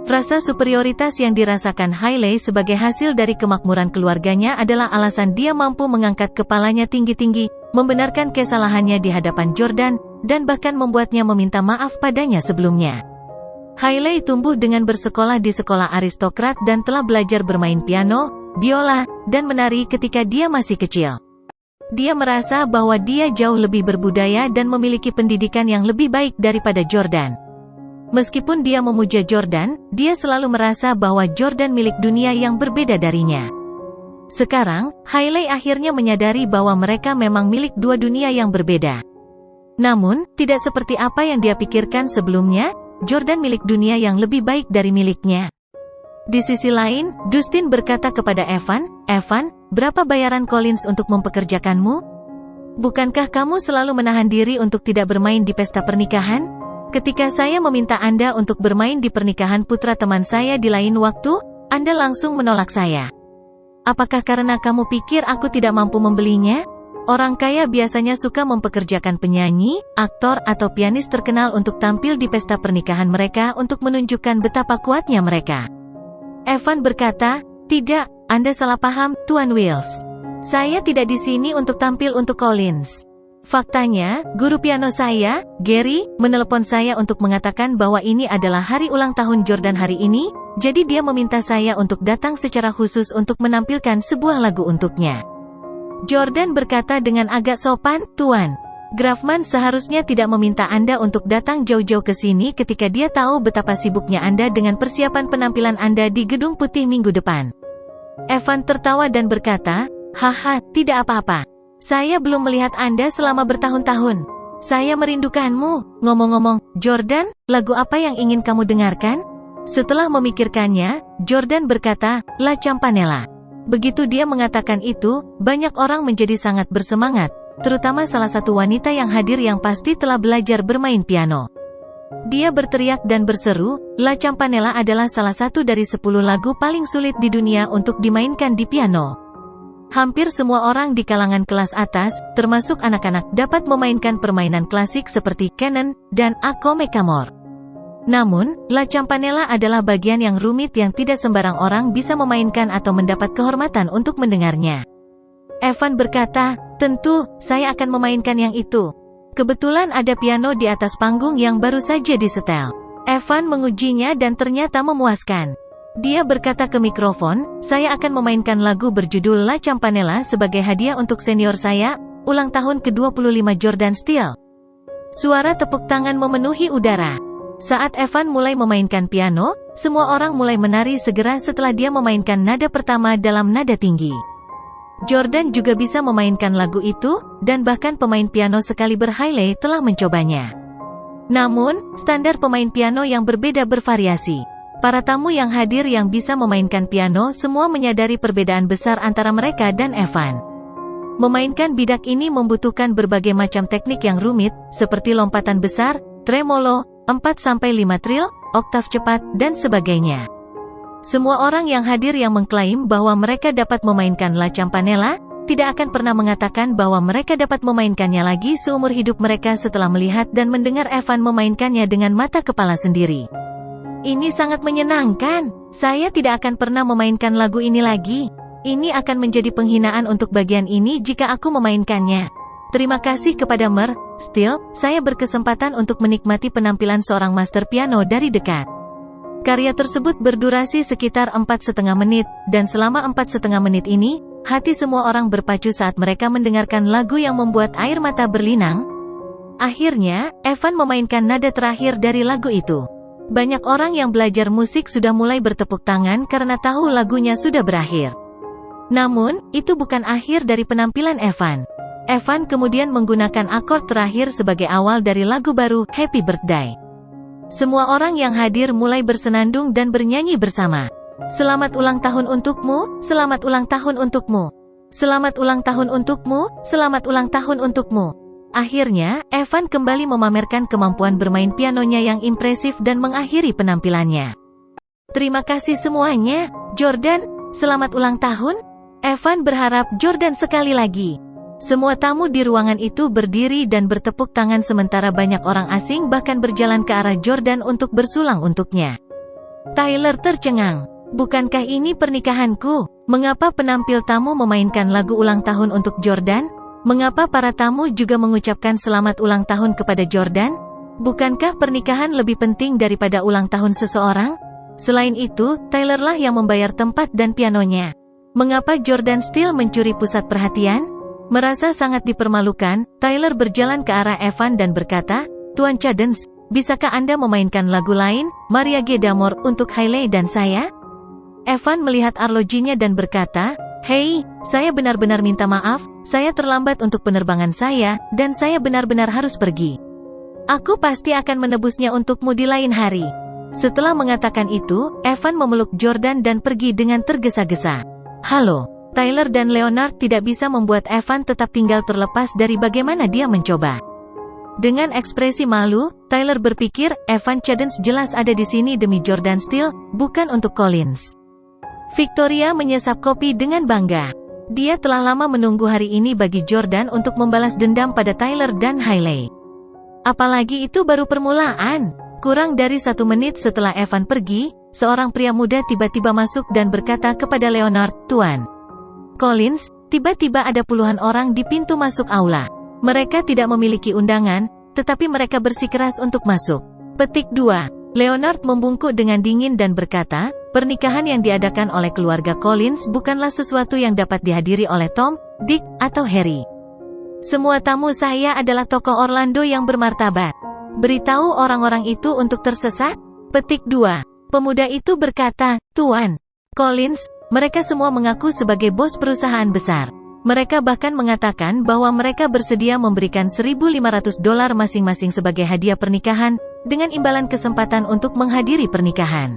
Rasa superioritas yang dirasakan Hailey sebagai hasil dari kemakmuran keluarganya adalah alasan dia mampu mengangkat kepalanya tinggi-tinggi, membenarkan kesalahannya di hadapan Jordan, dan bahkan membuatnya meminta maaf padanya sebelumnya. Hailey tumbuh dengan bersekolah di sekolah aristokrat dan telah belajar bermain piano, biola, dan menari ketika dia masih kecil. Dia merasa bahwa dia jauh lebih berbudaya dan memiliki pendidikan yang lebih baik daripada Jordan. Meskipun dia memuja Jordan, dia selalu merasa bahwa Jordan milik dunia yang berbeda darinya. Sekarang, Hailey akhirnya menyadari bahwa mereka memang milik dua dunia yang berbeda. Namun, tidak seperti apa yang dia pikirkan sebelumnya, Jordan milik dunia yang lebih baik dari miliknya. Di sisi lain, Dustin berkata kepada Evan, "Evan, berapa bayaran Collins untuk mempekerjakanmu? Bukankah kamu selalu menahan diri untuk tidak bermain di pesta pernikahan? Ketika saya meminta Anda untuk bermain di pernikahan putra teman saya di lain waktu, Anda langsung menolak saya. Apakah karena kamu pikir aku tidak mampu membelinya? Orang kaya biasanya suka mempekerjakan penyanyi, aktor, atau pianis terkenal untuk tampil di pesta pernikahan mereka untuk menunjukkan betapa kuatnya mereka." Evan berkata, "Tidak, Anda salah paham, Tuan Wills. Saya tidak di sini untuk tampil untuk Collins. Faktanya, guru piano saya, Gary, menelepon saya untuk mengatakan bahwa ini adalah hari ulang tahun Jordan hari ini, jadi dia meminta saya untuk datang secara khusus untuk menampilkan sebuah lagu untuknya." Jordan berkata dengan agak sopan, "Tuan Grafman seharusnya tidak meminta Anda untuk datang jauh-jauh ke sini ketika dia tahu betapa sibuknya Anda dengan persiapan penampilan Anda di Gedung Putih minggu depan." Evan tertawa dan berkata, "Haha, tidak apa-apa. Saya belum melihat Anda selama bertahun-tahun. Saya merindukanmu." Ngomong-ngomong, Jordan, lagu apa yang ingin kamu dengarkan? Setelah memikirkannya, Jordan berkata, "La Campanella." Begitu dia mengatakan itu, banyak orang menjadi sangat bersemangat, terutama salah satu wanita yang hadir yang pasti telah belajar bermain piano. Dia berteriak dan berseru, "La Campanella adalah salah satu dari 10 lagu paling sulit di dunia untuk dimainkan di piano. Hampir semua orang di kalangan kelas atas, termasuk anak-anak, dapat memainkan permainan klasik seperti Canon dan Ako Mekamor. Namun, La Campanella adalah bagian yang rumit yang tidak sembarang orang bisa memainkan atau mendapat kehormatan untuk mendengarnya." Evan berkata, "Tentu, saya akan memainkan yang itu. Kebetulan ada piano di atas panggung yang baru saja disetel." Evan mengujinya dan ternyata memuaskan. Dia berkata ke mikrofon, "Saya akan memainkan lagu berjudul La Campanella sebagai hadiah untuk senior saya, ulang tahun ke-25 Jordan Steele." Suara tepuk tangan memenuhi udara. Saat Evan mulai memainkan piano, semua orang mulai menari segera setelah dia memainkan nada pertama dalam nada tinggi. Jordan juga bisa memainkan lagu itu, dan bahkan pemain piano sekaliber Hailey telah mencobanya. Namun, standar pemain piano yang berbeda bervariasi. Para tamu yang hadir yang bisa memainkan piano semua menyadari perbedaan besar antara mereka dan Evan. Memainkan bidak ini membutuhkan berbagai macam teknik yang rumit, seperti lompatan besar, tremolo, 4-5 tril, oktav cepat, dan sebagainya. Semua orang yang hadir yang mengklaim bahwa mereka dapat memainkan La Campanella, tidak akan pernah mengatakan bahwa mereka dapat memainkannya lagi seumur hidup mereka setelah melihat dan mendengar Evan memainkannya dengan mata kepala sendiri. "Ini sangat menyenangkan. Saya tidak akan pernah memainkan lagu ini lagi. Ini akan menjadi penghinaan untuk bagian ini jika aku memainkannya. Terima kasih kepada Mer Steele, saya berkesempatan untuk menikmati penampilan seorang master piano dari dekat." Karya tersebut berdurasi sekitar 4,5 menit, dan selama 4,5 menit ini, hati semua orang berpacu saat mereka mendengarkan lagu yang membuat air mata berlinang. Akhirnya, Evan memainkan nada terakhir dari lagu itu. Banyak orang yang belajar musik sudah mulai bertepuk tangan karena tahu lagunya sudah berakhir. Namun, itu bukan akhir dari penampilan Evan. Evan kemudian menggunakan akord terakhir sebagai awal dari lagu baru, Happy Birthday. Semua orang yang hadir mulai bersenandung dan bernyanyi bersama. "Selamat ulang tahun untukmu, selamat ulang tahun untukmu. Selamat ulang tahun untukmu, selamat ulang tahun untukmu." Akhirnya, Evan kembali memamerkan kemampuan bermain pianonya yang impresif dan mengakhiri penampilannya. "Terima kasih semuanya, Jordan, selamat ulang tahun." Evan berharap Jordan sekali lagi. Semua tamu di ruangan itu berdiri dan bertepuk tangan sementara banyak orang asing bahkan berjalan ke arah Jordan untuk bersulang untuknya. Tyler tercengang. Bukankah ini pernikahanku? Mengapa penampil tamu memainkan lagu ulang tahun untuk Jordan? Mengapa para tamu juga mengucapkan selamat ulang tahun kepada Jordan? Bukankah pernikahan lebih penting daripada ulang tahun seseorang? Selain itu, Tyler lah yang membayar tempat dan pianonya. Mengapa Jordan Steele mencuri pusat perhatian? Merasa sangat dipermalukan, Tyler berjalan ke arah Evan dan berkata, "Tuan Cadence, bisakah Anda memainkan lagu lain, Maria G. Damore, untuk Hailey dan saya?" Evan melihat arlojinya dan berkata, "Hei, saya benar-benar minta maaf, saya terlambat untuk penerbangan saya, dan saya benar-benar harus pergi. Aku pasti akan menebusnya untukmu di lain hari." Setelah mengatakan itu, Evan memeluk Jordan dan pergi dengan tergesa-gesa. Halo, Tyler dan Leonard tidak bisa membuat Evan tetap tinggal terlepas dari bagaimana dia mencoba. Dengan ekspresi malu, Tyler berpikir, Evan Cadence jelas ada di sini demi Jordan Steele, bukan untuk Collins. Victoria menyesap kopi dengan bangga. Dia telah lama menunggu hari ini bagi Jordan untuk membalas dendam pada Tyler dan Hailey. Apalagi itu baru permulaan. Kurang dari 1 menit setelah Evan pergi, seorang pria muda tiba-tiba masuk dan berkata kepada Leonard, "Tuan Collins, tiba-tiba ada puluhan orang di pintu masuk aula. Mereka tidak memiliki undangan, tetapi mereka bersikeras untuk masuk." Petik 2. Leonard membungkuk dengan dingin dan berkata, pernikahan yang diadakan oleh keluarga Collins bukanlah sesuatu yang dapat dihadiri oleh Tom, Dick, atau Harry. Semua tamu saya adalah tokoh Orlando yang bermartabat. Beritahu orang-orang itu untuk tersesat? Petik 2. Pemuda itu berkata, "Tuan Collins, mereka semua mengaku sebagai bos perusahaan besar. Mereka bahkan mengatakan bahwa mereka bersedia memberikan $1.500 masing-masing sebagai hadiah pernikahan, dengan imbalan kesempatan untuk menghadiri pernikahan."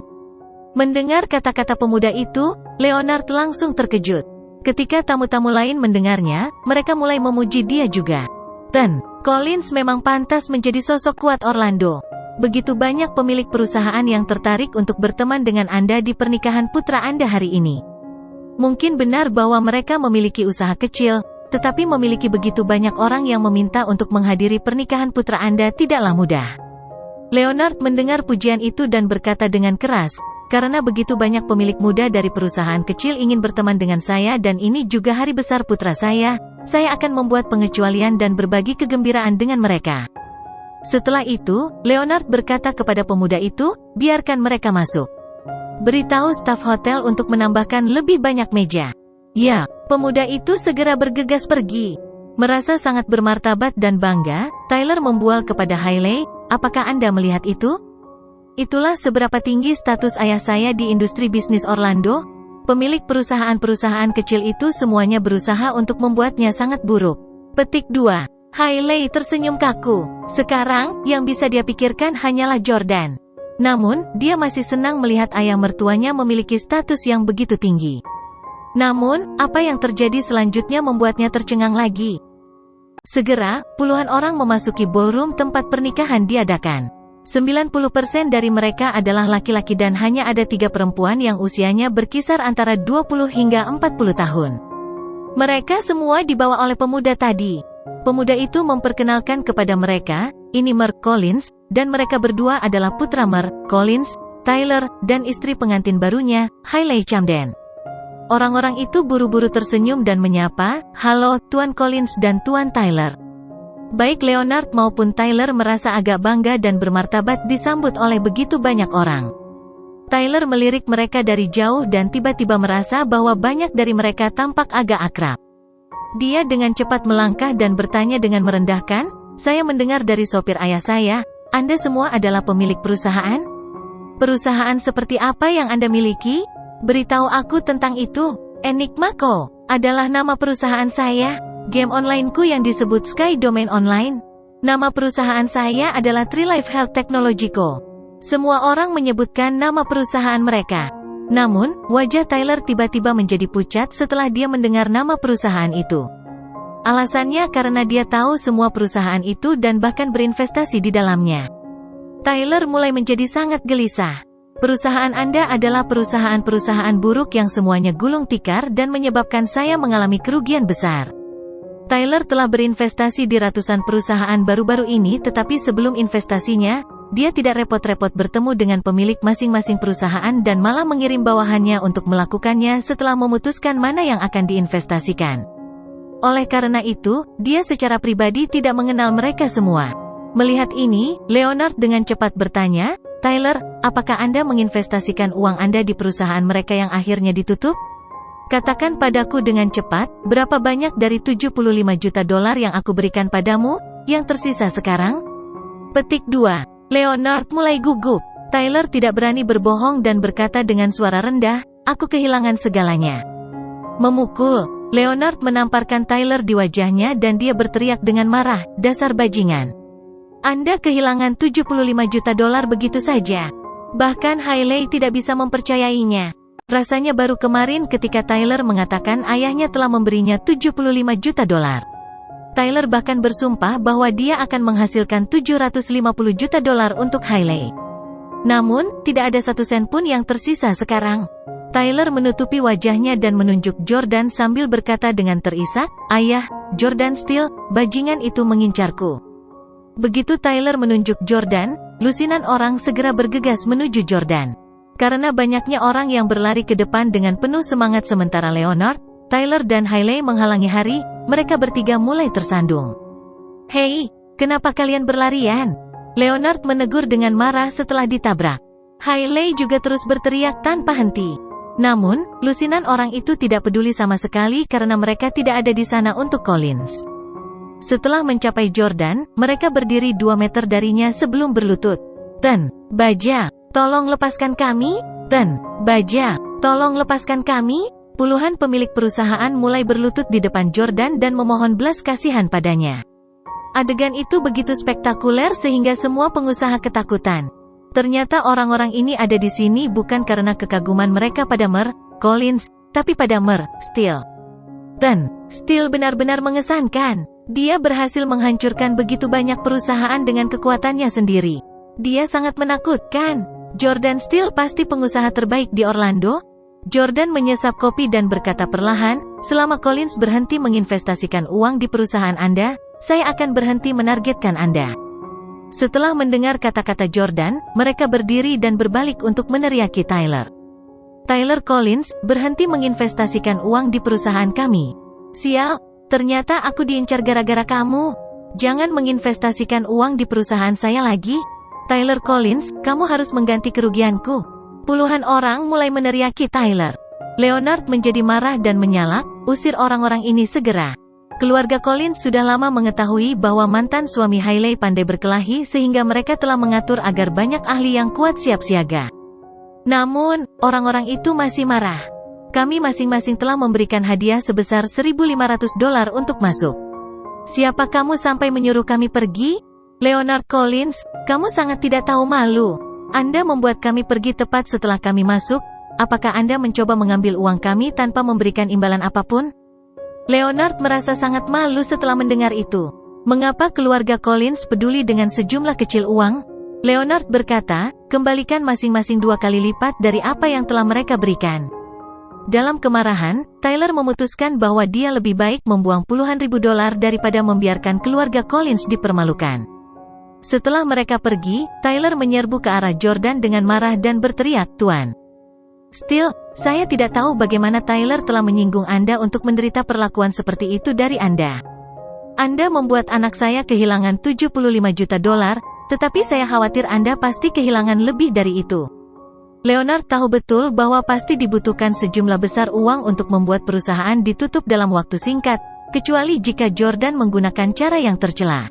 Mendengar kata-kata pemuda itu, Leonard langsung terkejut. Ketika tamu-tamu lain mendengarnya, mereka mulai memuji dia juga. Dan Collins memang pantas menjadi sosok kuat Orlando. Begitu banyak pemilik perusahaan yang tertarik untuk berteman dengan Anda di pernikahan putra Anda hari ini. Mungkin benar bahwa mereka memiliki usaha kecil, tetapi memiliki begitu banyak orang yang meminta untuk menghadiri pernikahan putra Anda tidaklah mudah. Leonard mendengar pujian itu dan berkata dengan keras, "Karena begitu banyak pemilik muda dari perusahaan kecil ingin berteman dengan saya dan ini juga hari besar putra saya akan membuat pengecualian dan berbagi kegembiraan dengan mereka." Setelah itu, Leonard berkata kepada pemuda itu, "Biarkan mereka masuk. Beritahu staf hotel untuk menambahkan lebih banyak meja." Ya, pemuda itu segera bergegas pergi. Merasa sangat bermartabat dan bangga, Tyler membual kepada Hailey, "Apakah Anda melihat itu? Itulah seberapa tinggi status ayah saya di industri bisnis Orlando." Pemilik perusahaan-perusahaan kecil itu semuanya berusaha untuk membuatnya sangat buruk. Petik 2. Hailey tersenyum kaku. Sekarang, yang bisa dia pikirkan hanyalah Jordan. Namun, dia masih senang melihat ayah mertuanya memiliki status yang begitu tinggi. Namun, apa yang terjadi selanjutnya membuatnya tercengang lagi. Segera, puluhan orang memasuki ballroom tempat pernikahan diadakan. 90% dari mereka adalah laki-laki dan hanya ada 3 perempuan yang usianya berkisar antara 20 hingga 40 tahun. Mereka semua dibawa oleh pemuda tadi. Pemuda itu memperkenalkan kepada mereka, ini Merle Collins, dan mereka berdua adalah putra Merle Collins, Tyler, dan istri pengantin barunya, Hailey Camden. Orang-orang itu buru-buru tersenyum dan menyapa, "Halo, Tuan Collins dan Tuan Tyler." Baik Leonard maupun Tyler merasa agak bangga dan bermartabat disambut oleh begitu banyak orang. Tyler melirik mereka dari jauh dan tiba-tiba merasa bahwa banyak dari mereka tampak agak akrab. Dia dengan cepat melangkah dan bertanya dengan merendahkan, "Saya mendengar dari sopir ayah saya, Anda semua adalah pemilik perusahaan? Perusahaan seperti apa yang Anda miliki? Beritahu aku tentang itu." "Enigma Co. adalah nama perusahaan saya. Game online-ku yang disebut Sky Domain Online. Nama perusahaan saya adalah Tree Life Health Technology Co. Semua orang menyebutkan nama perusahaan mereka. Namun, wajah Tyler tiba-tiba menjadi pucat setelah dia mendengar nama perusahaan itu. Alasannya karena dia tahu semua perusahaan itu dan bahkan berinvestasi di dalamnya. Tyler mulai menjadi sangat gelisah. Perusahaan Anda adalah perusahaan-perusahaan buruk yang semuanya gulung tikar dan menyebabkan saya mengalami kerugian besar. Tyler telah berinvestasi di ratusan perusahaan baru-baru ini, tetapi sebelum investasinya, dia tidak repot-repot bertemu dengan pemilik masing-masing perusahaan dan malah mengirim bawahannya untuk melakukannya setelah memutuskan mana yang akan diinvestasikan. Oleh karena itu, dia secara pribadi tidak mengenal mereka semua. Melihat ini, Leonard dengan cepat bertanya, "Tyler, apakah Anda menginvestasikan uang Anda di perusahaan mereka yang akhirnya ditutup? Katakan padaku dengan cepat, berapa banyak dari 75 juta dolar yang aku berikan padamu, yang tersisa sekarang?" Petik 2. Leonard mulai gugup. Tyler tidak berani berbohong dan berkata dengan suara rendah, "Aku kehilangan segalanya." Memukul, Leonard menamparkan Tyler di wajahnya dan dia berteriak dengan marah, "Dasar bajingan. Anda kehilangan 75 juta dolar begitu saja." Bahkan Hailey tidak bisa mempercayainya. Rasanya baru kemarin ketika Tyler mengatakan ayahnya telah memberinya 75 juta dolar. Tyler bahkan bersumpah bahwa dia akan menghasilkan 750 juta dolar untuk Hailey. Namun, tidak ada satu sen pun yang tersisa sekarang. Tyler menutupi wajahnya dan menunjuk Jordan sambil berkata dengan terisak, "Ayah, Jordan Steele, bajingan itu mengincarku." Begitu Tyler menunjuk Jordan, lusinan orang segera bergegas menuju Jordan. Karena banyaknya orang yang berlari ke depan dengan penuh semangat sementara Leonard, Tyler dan Hailey menghalangi hari, mereka bertiga mulai tersandung. "Hei, kenapa kalian berlarian?" Leonard menegur dengan marah setelah ditabrak. Hailey juga terus berteriak tanpa henti. Namun, lusinan orang itu tidak peduli sama sekali karena mereka tidak ada di sana untuk Collins. Setelah mencapai Jordan, mereka berdiri 2 meter darinya sebelum berlutut. "Ten, baja, tolong lepaskan kami! Ten, baja, tolong lepaskan kami!" Puluhan pemilik perusahaan mulai berlutut di depan Jordan dan memohon belas kasihan padanya. Adegan itu begitu spektakuler sehingga semua pengusaha ketakutan. Ternyata orang-orang ini ada di sini bukan karena kekaguman mereka pada Mer, Collins, tapi pada Mer, Steele. Dan, Steele benar-benar mengesankan. Dia berhasil menghancurkan begitu banyak perusahaan dengan kekuatannya sendiri. Dia sangat menakutkan. Jordan Steele pasti pengusaha terbaik di Orlando? Jordan menyesap kopi dan berkata perlahan, "Selama Collins berhenti menginvestasikan uang di perusahaan Anda, saya akan berhenti menargetkan Anda." Setelah mendengar kata-kata Jordan, mereka berdiri dan berbalik untuk meneriaki Tyler. "Tyler Collins, berhenti menginvestasikan uang di perusahaan kami. Sial, ternyata aku diincar gara-gara kamu. Jangan menginvestasikan uang di perusahaan saya lagi. Tyler Collins, kamu harus mengganti kerugianku." Puluhan orang mulai meneriaki Tyler. Leonard menjadi marah dan menyalak, "Usir orang-orang ini segera." Keluarga Collins sudah lama mengetahui bahwa mantan suami Hailey pandai berkelahi sehingga mereka telah mengatur agar banyak ahli yang kuat siap siaga. Namun, orang-orang itu masih marah. "Kami masing-masing telah memberikan hadiah sebesar 1.500 dolar untuk masuk. Siapa kamu sampai menyuruh kami pergi? Leonard Collins, kamu sangat tidak tahu malu. Anda membuat kami pergi tepat setelah kami masuk. Apakah Anda mencoba mengambil uang kami tanpa memberikan imbalan apapun?" Leonard merasa sangat malu setelah mendengar itu. Mengapa keluarga Collins peduli dengan sejumlah kecil uang? Leonard berkata, "Kembalikan masing-masing 2 kali lipat dari apa yang telah mereka berikan." Dalam kemarahan, Tyler memutuskan bahwa dia lebih baik membuang puluhan ribu dolar daripada membiarkan keluarga Collins dipermalukan. Setelah mereka pergi, Tyler menyerbu ke arah Jordan dengan marah dan berteriak, "Tuan Steele, saya tidak tahu bagaimana Tyler telah menyinggung Anda untuk menderita perlakuan seperti itu dari Anda. Anda membuat anak saya kehilangan 75 juta dolar, tetapi saya khawatir Anda pasti kehilangan lebih dari itu." Leonard tahu betul bahwa pasti dibutuhkan sejumlah besar uang untuk membuat perusahaan ditutup dalam waktu singkat, kecuali jika Jordan menggunakan cara yang tercela.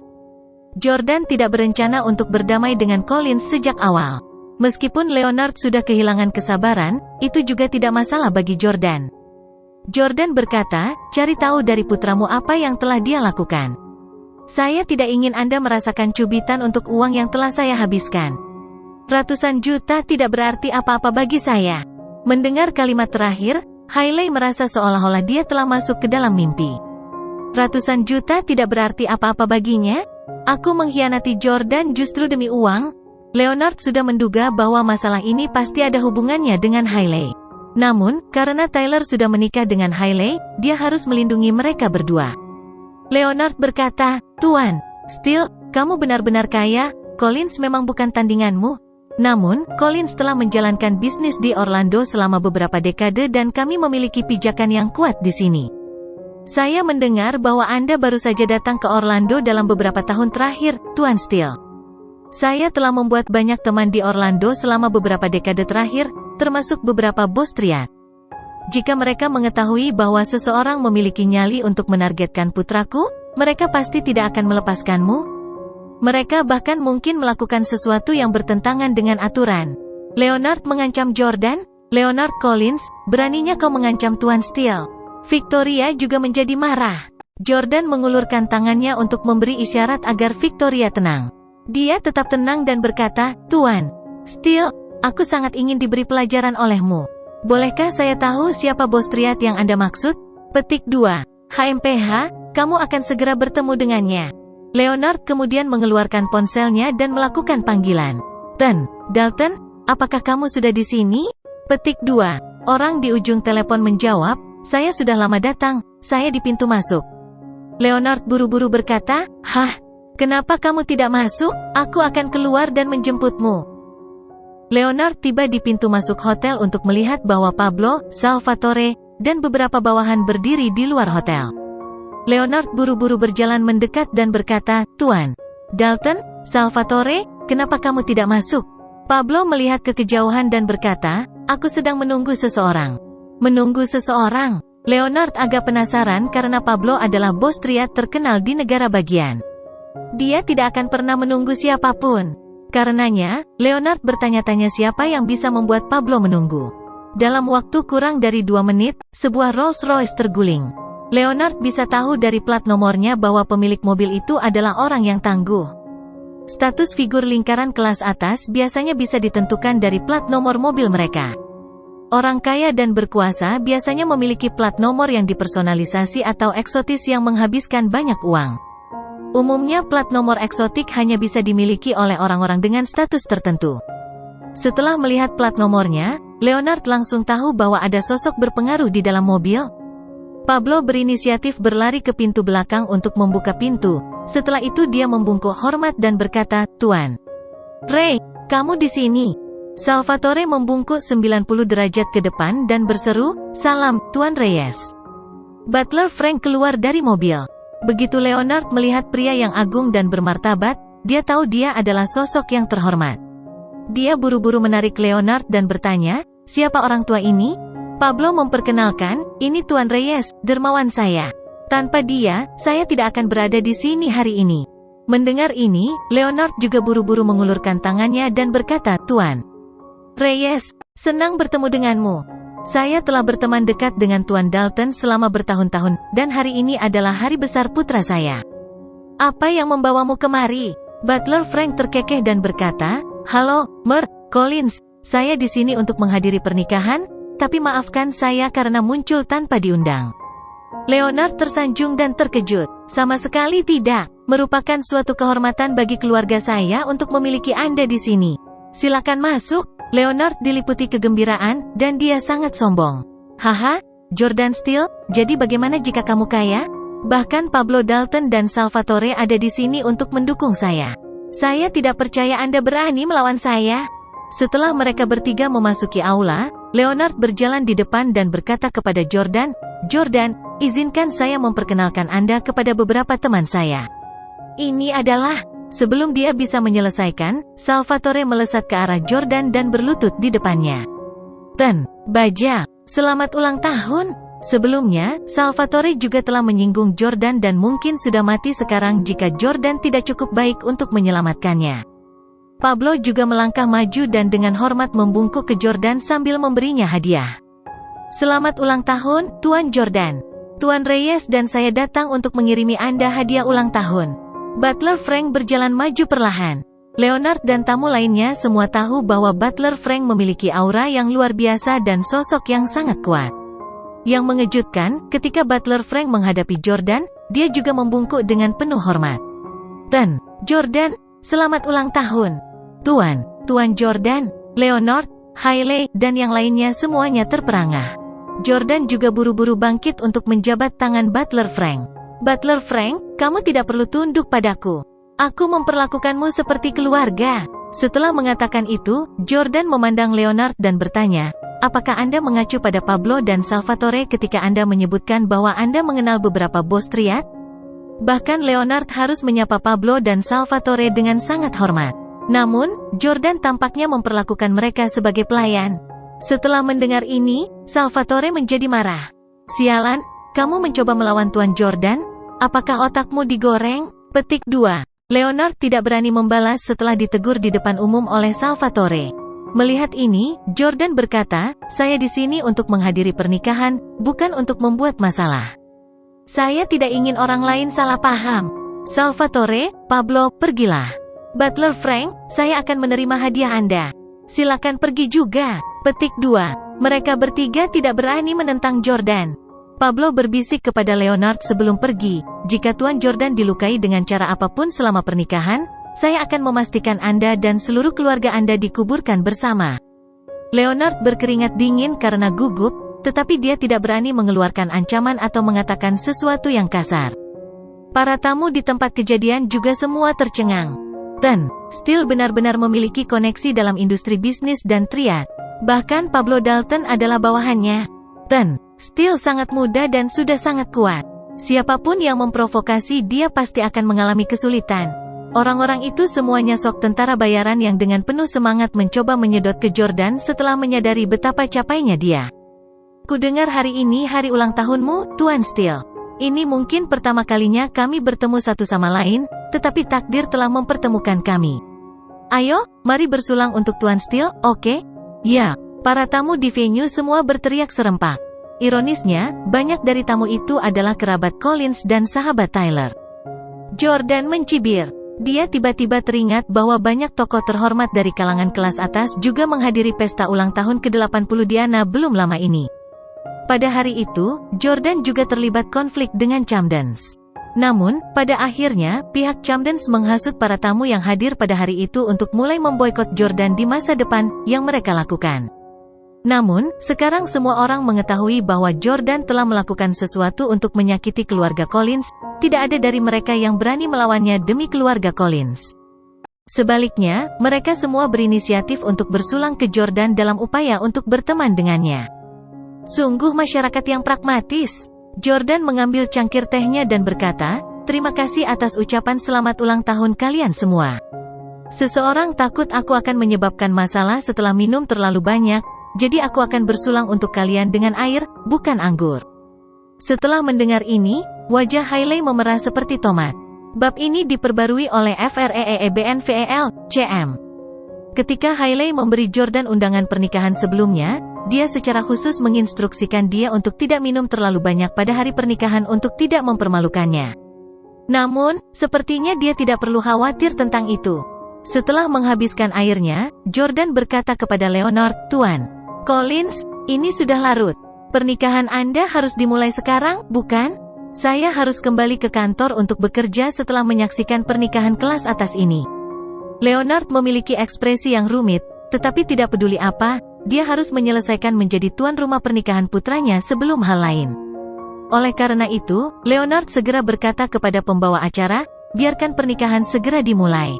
Jordan tidak berencana untuk berdamai dengan Collins sejak awal. Meskipun Leonard sudah kehilangan kesabaran, itu juga tidak masalah bagi Jordan. Jordan berkata, "Cari tahu dari putramu apa yang telah dia lakukan. Saya tidak ingin Anda merasakan cubitan untuk uang yang telah saya habiskan. Ratusan juta tidak berarti apa-apa bagi saya." Mendengar kalimat terakhir, Hailey merasa seolah-olah dia telah masuk ke dalam mimpi. Ratusan juta tidak berarti apa-apa baginya? Aku mengkhianati Jordan justru demi uang? Leonard sudah menduga bahwa masalah ini pasti ada hubungannya dengan Hailey. Namun, karena Tyler sudah menikah dengan Hailey, dia harus melindungi mereka berdua. Leonard berkata, "Tuan Steele, kamu benar-benar kaya. Collins memang bukan tandinganmu. Namun, Collins telah menjalankan bisnis di Orlando selama beberapa dekade dan kami memiliki pijakan yang kuat di sini. Saya mendengar bahwa Anda baru saja datang ke Orlando dalam beberapa tahun terakhir, Tuan Steele. Saya telah membuat banyak teman di Orlando selama beberapa dekade terakhir, termasuk beberapa bos triad. Jika mereka mengetahui bahwa seseorang memiliki nyali untuk menargetkan putraku, mereka pasti tidak akan melepaskanmu. Mereka bahkan mungkin melakukan sesuatu yang bertentangan dengan aturan." Leonard mengancam Jordan. "Leonard Collins, beraninya kau mengancam Tuan Steele?" Victoria juga menjadi marah. Jordan mengulurkan tangannya untuk memberi isyarat agar Victoria tenang. Dia tetap tenang dan berkata, "Tuan Steele, aku sangat ingin diberi pelajaran olehmu. Bolehkah saya tahu siapa bos triad yang Anda maksud?" Petik 2. HMPH, kamu akan segera bertemu dengannya. Leonard kemudian mengeluarkan ponselnya dan melakukan panggilan. Dalton, apakah kamu sudah di sini? Petik 2. Orang di ujung telepon menjawab, "Saya sudah lama datang, saya di pintu masuk." Leonard buru-buru berkata, "Hah? Kenapa kamu tidak masuk? Aku akan keluar dan menjemputmu." Leonard tiba di pintu masuk hotel untuk melihat bahwa Pablo, Salvatore, dan beberapa bawahan berdiri di luar hotel. Leonard buru-buru berjalan mendekat dan berkata, "Tuan Dalton, Salvatore, kenapa kamu tidak masuk?" Pablo melihat ke kejauhan dan berkata, "Aku sedang menunggu seseorang." Menunggu seseorang? Leonard agak penasaran karena Pablo adalah bos triad terkenal di negara bagian. Dia tidak akan pernah menunggu siapapun. Karenanya, Leonard bertanya-tanya siapa yang bisa membuat Pablo menunggu. Dalam waktu kurang dari 2 menit, sebuah Rolls-Royce terguling. Leonard bisa tahu dari plat nomornya bahwa pemilik mobil itu adalah orang yang tangguh. Status figur lingkaran kelas atas biasanya bisa ditentukan dari plat nomor mobil mereka. Orang kaya dan berkuasa biasanya memiliki plat nomor yang dipersonalisasi atau eksotis yang menghabiskan banyak uang. Umumnya plat nomor eksotik hanya bisa dimiliki oleh orang-orang dengan status tertentu. Setelah melihat plat nomornya, Leonard langsung tahu bahwa ada sosok berpengaruh di dalam mobil. Pablo berinisiatif berlari ke pintu belakang untuk membuka pintu. Setelah itu dia membungkuk hormat dan berkata, "Tuan Ray, kamu di sini." Salvatore membungkuk 90 derajat ke depan dan berseru, "Salam, Tuan Reyes." Butler Frank keluar dari mobil. Begitu Leonard melihat pria yang agung dan bermartabat, dia tahu dia adalah sosok yang terhormat. Dia buru-buru menarik Leonard dan bertanya, "Siapa orang tua ini?" Pablo memperkenalkan, "Ini Tuan Reyes, dermawan saya. Tanpa dia, saya tidak akan berada di sini hari ini." Mendengar ini, Leonard juga buru-buru mengulurkan tangannya dan berkata, "Tuan Reyes, senang bertemu denganmu. Saya telah berteman dekat dengan Tuan Dalton selama bertahun-tahun, dan hari ini adalah hari besar putra saya. Apa yang membawamu kemari?" Butler Frank terkekeh dan berkata, "Halo, Mer Collins, saya di sini untuk menghadiri pernikahan, tapi maafkan saya karena muncul tanpa diundang." Leonard tersanjung dan terkejut. "Sama sekali tidak. Merupakan suatu kehormatan bagi keluarga saya untuk memiliki Anda di sini. Silakan masuk." Leonard diliputi kegembiraan, dan dia sangat sombong. "Haha, Jordan Steele, jadi bagaimana jika kamu kaya? Bahkan Pablo Dalton dan Salvatore ada di sini untuk mendukung saya. Saya tidak percaya Anda berani melawan saya." Setelah mereka bertiga memasuki aula, Leonard berjalan di depan dan berkata kepada Jordan, "Jordan, izinkan saya memperkenalkan Anda kepada beberapa teman saya." Ini adalah... Sebelum dia bisa menyelesaikan, Salvatore melesat ke arah Jordan dan berlutut di depannya. Baja, selamat ulang tahun." Sebelumnya, Salvatore juga telah menyinggung Jordan dan mungkin sudah mati sekarang jika Jordan tidak cukup baik untuk menyelamatkannya. Pablo juga melangkah maju dan dengan hormat membungkuk ke Jordan sambil memberinya hadiah. "Selamat ulang tahun, Tuan Jordan. Tuan Reyes dan saya datang untuk mengirimi Anda hadiah ulang tahun." Butler Frank berjalan maju perlahan. Leonard dan tamu lainnya semua tahu bahwa Butler Frank memiliki aura yang luar biasa dan sosok yang sangat kuat. Yang mengejutkan, ketika Butler Frank menghadapi Jordan, dia juga membungkuk dengan penuh hormat. "Jordan, selamat ulang tahun. Tuan Jordan." Leonard, Hailey, dan yang lainnya semuanya terperangah. Jordan juga buru-buru bangkit untuk menjabat tangan Butler Frank. Butler Frank, kamu tidak perlu tunduk padaku. Aku memperlakukanmu seperti keluarga. Setelah mengatakan itu, Jordan memandang Leonard dan bertanya, apakah Anda mengacu pada Pablo dan Salvatore ketika Anda menyebutkan bahwa Anda mengenal beberapa bos triad? Bahkan Leonard harus menyapa Pablo dan Salvatore dengan sangat hormat. Namun, Jordan tampaknya memperlakukan mereka sebagai pelayan. Setelah mendengar ini, Salvatore menjadi marah. Sialan, kamu mencoba melawan Tuan Jordan? Apakah otakmu digoreng? Petik 2. Leonard tidak berani membalas setelah ditegur di depan umum oleh Salvatore. Melihat ini, Jordan berkata, saya di sini untuk menghadiri pernikahan, bukan untuk membuat masalah. Saya tidak ingin orang lain salah paham. Salvatore, Pablo, pergilah. Butler Frank, saya akan menerima hadiah Anda. Silakan pergi juga. Petik 2. Mereka bertiga tidak berani menentang Jordan. Pablo berbisik kepada Leonard sebelum pergi, jika Tuan Jordan dilukai dengan cara apapun selama pernikahan, saya akan memastikan Anda dan seluruh keluarga Anda dikuburkan bersama. Leonard berkeringat dingin karena gugup, tetapi dia tidak berani mengeluarkan ancaman atau mengatakan sesuatu yang kasar. Para tamu di tempat kejadian juga semua tercengang. Ten, Steele benar-benar memiliki koneksi dalam industri bisnis dan triad. Bahkan Pablo Dalton adalah bawahannya. Ten, Steele sangat muda dan sudah sangat kuat. Siapapun yang memprovokasi dia pasti akan mengalami kesulitan. Orang-orang itu semuanya sok tentara bayaran yang dengan penuh semangat mencoba menyedot ke Jordan setelah menyadari betapa capainya dia. Kudengar hari ini hari ulang tahunmu, Tuan Steele. Ini mungkin pertama kalinya kami bertemu satu sama lain, tetapi takdir telah mempertemukan kami. Ayo, mari bersulang untuk Tuan Steele, oke? Ya, para tamu di venue semua berteriak serempak. Ironisnya, banyak dari tamu itu adalah kerabat Collins dan sahabat Tyler. Jordan mencibir. Dia tiba-tiba teringat bahwa banyak tokoh terhormat dari kalangan kelas atas juga menghadiri pesta ulang tahun ke-80 Diana belum lama ini. Pada hari itu, Jordan juga terlibat konflik dengan Camdens. Namun, pada akhirnya, pihak Camdens menghasut para tamu yang hadir pada hari itu untuk mulai memboikot Jordan di masa depan, yang mereka lakukan. Namun, sekarang semua orang mengetahui bahwa Jordan telah melakukan sesuatu untuk menyakiti keluarga Collins, tidak ada dari mereka yang berani melawannya demi keluarga Collins. Sebaliknya, mereka semua berinisiatif untuk bersulang ke Jordan dalam upaya untuk berteman dengannya. Sungguh masyarakat yang pragmatis. Jordan mengambil cangkir tehnya dan berkata, terima kasih atas ucapan selamat ulang tahun kalian semua. Seseorang takut aku akan menyebabkan masalah setelah minum terlalu banyak, jadi aku akan bersulang untuk kalian dengan air, bukan anggur. Setelah mendengar ini, wajah Hailey memerah seperti tomat. Bab ini diperbarui oleh FREEBNVEL, CM. Ketika Hailey memberi Jordan undangan pernikahan sebelumnya, dia secara khusus menginstruksikan dia untuk tidak minum terlalu banyak pada hari pernikahan untuk tidak mempermalukannya. Namun, sepertinya dia tidak perlu khawatir tentang itu. Setelah menghabiskan airnya, Jordan berkata kepada Leonard, Tuan Collins, ini sudah larut. Pernikahan Anda harus dimulai sekarang, bukan? Saya harus kembali ke kantor untuk bekerja setelah menyaksikan pernikahan kelas atas ini. Leonard memiliki ekspresi yang rumit, tetapi tidak peduli apa, dia harus menyelesaikan menjadi tuan rumah pernikahan putranya sebelum hal lain. Oleh karena itu, Leonard segera berkata kepada pembawa acara, biarkan pernikahan segera dimulai.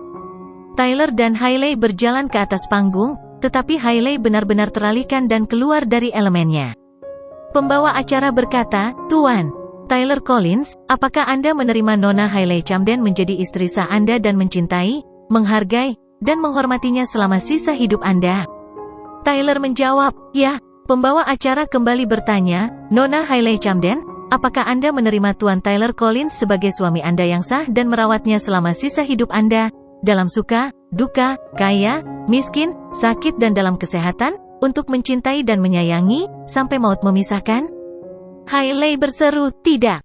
Tyler dan Hailey berjalan ke atas panggung, tetapi Hailey benar-benar teralihkan dan keluar dari elemennya. Pembawa acara berkata, Tuan Tyler Collins, apakah Anda menerima Nona Hailey Camden menjadi istri sah Anda dan mencintai, menghargai, dan menghormatinya selama sisa hidup Anda? Tyler menjawab, ya. Pembawa acara kembali bertanya, Nona Hailey Camden, apakah Anda menerima Tuan Tyler Collins sebagai suami Anda yang sah dan merawatnya selama sisa hidup Anda, dalam suka, duka, kaya, miskin, sakit dan dalam kesehatan, untuk mencintai dan menyayangi, sampai maut memisahkan? Hailey berseru, tidak.